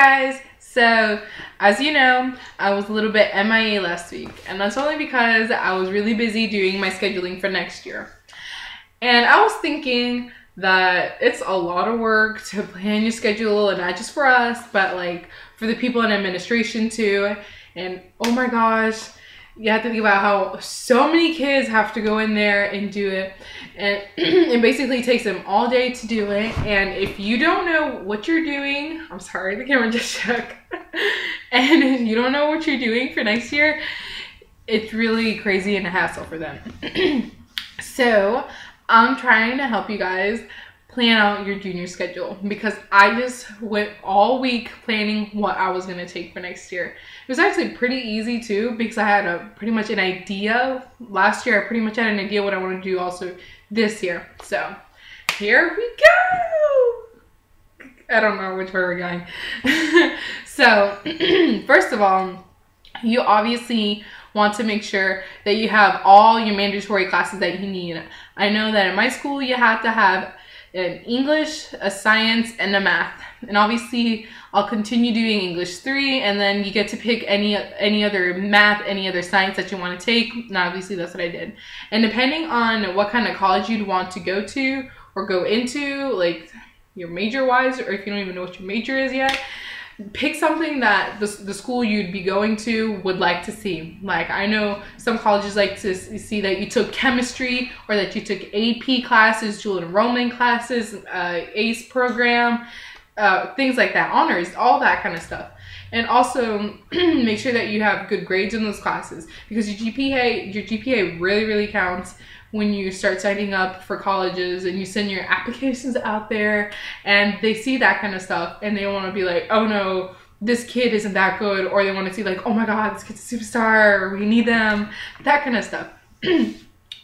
guys, so as you know, I was a little bit MIA last week, and that's only because I was really busy doing my scheduling for next year. And I was thinking that it's a lot of work to plan your schedule, and not just for us, but like for the people in administration too. And oh my gosh, you have to think about how so many kids have to go in there and do it, and it basically takes them all day to do it. And if you don't know what you're doing, I'm sorry, the camera just shook. And if you don't know what you're doing for next year, it's really crazy and a hassle for them. So I'm trying to help you guys plan out your junior schedule, because I just went all week planning what I was going to take for next year. It was actually pretty easy too, because I had pretty much an idea. Last year I pretty much had an idea what I want to do also this year. So here we go. I don't know which way we're going. So first of all, you obviously want to make sure that you have all your mandatory classes that you need. I know that in my school you have to have an English, a science, and a math. And obviously I'll continue doing English 3, and then you get to pick any other math, any other science that you want to take. And obviously that's what I did. And depending on what kind of college you'd want to go to or go into, like your major wise, or if you don't even know what your major is yet, pick something that the school you'd be going to would like to see. Like, I know some colleges like to see that you took chemistry, or that you took AP classes, dual enrollment classes, ACE program, things like that, honors, all that kind of stuff. And also make sure that you have good grades in those classes, because your GPA really counts when you start signing up for colleges and you send your applications out there, and they see that kind of stuff and they want to be like, oh no, this kid isn't that good, or they want to see like, oh my god, this kid's a superstar, or we need them, that kind of stuff. And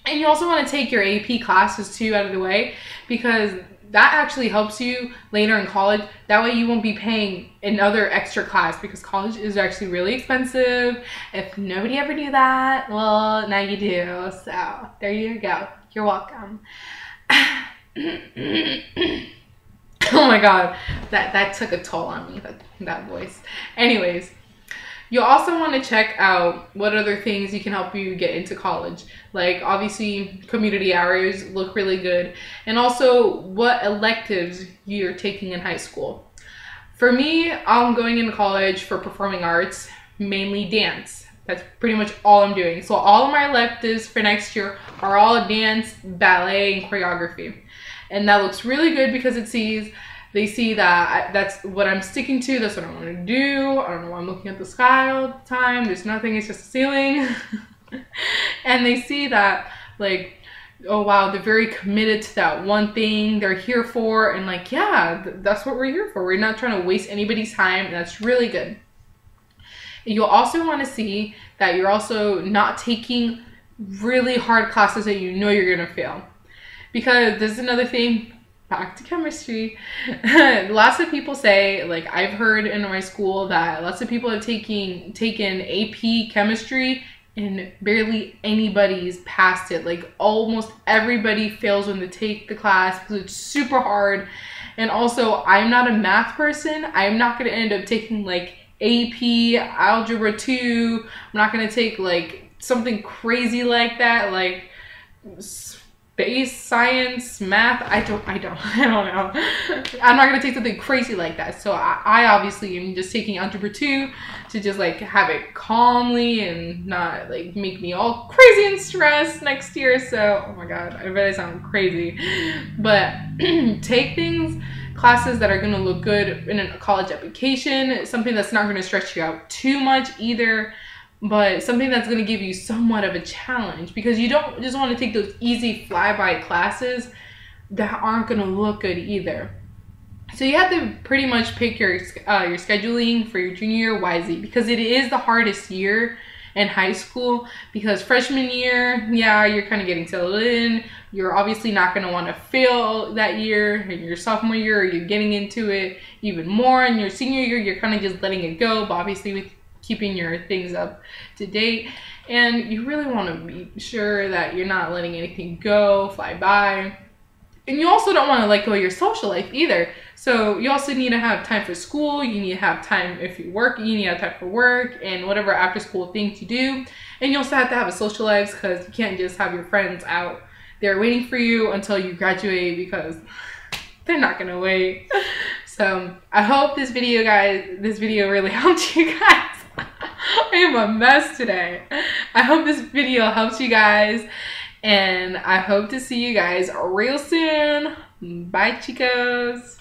you also want to take your AP classes too out of the way, because that actually helps you later in college. That way you won't be paying another extra class, because college is actually really expensive. If nobody ever knew that, well, now you do. So there you go. You're welcome. Oh my god, that took a toll on me, that voice. Anyways, you'll also want to check out what other things you can help you get into college. Like, obviously, community hours look really good. And also, what electives you're taking in high school. For me, I'm going into college for performing arts, mainly dance. That's pretty much all I'm doing. So all of my electives for next year are all dance, ballet, and choreography. And that looks really good, because they see that that's what I'm sticking to, that's what I want to do. I don't know why I'm looking at the sky all the time. There's nothing, it's just a ceiling. And they see that, like, oh wow, they're very committed to that one thing they're here for, and like, yeah, that's what we're here for. We're not trying to waste anybody's time, and that's really good. You'll also want to see that you're also not taking really hard classes that you know you're going to fail. Because there's another thing, back to chemistry. Lots of people say, like I've heard in my school, that lots of people have taken AP chemistry and barely anybody's passed it. Like almost everybody fails when they take the class, because it's super hard. And also, I'm not a math person. I'm not going to end up taking like AP, Algebra 2. I'm not going to take like something crazy like that, like space science, math. I don't know. I'm not gonna take something crazy like that. So I obviously am just taking Algebra 2 to just like have it calmly and not like make me all crazy and stressed next year. So oh my god, I bet I sound crazy. But take classes that are gonna look good in a college application, something that's not gonna stress you out too much either, but something that's going to give you somewhat of a challenge, because you don't just want to take those easy flyby classes that aren't going to look good either. So you have to pretty much pick your scheduling for your junior year wisely, because it is the hardest year in high school, because freshman year, yeah, you're kind of getting settled in. You're obviously not going to want to fail that year. In your sophomore year, you're getting into it even more. In your senior year, you're kind of just letting it go, but obviously with keeping your things up to date. And you really want to be sure that you're not letting anything go, fly by. And you also don't want to let go of your social life either. So you also need to have time for school. You need to have time if you work. You need to have time for work and whatever after school things you do. And you also have to have a social life, because you can't just have your friends out there waiting for you until you graduate, because they're not gonna wait. So I hope this video really helped you guys. I am a mess today. I hope this video helps you guys, and I hope to see you guys real soon. Bye, chicos.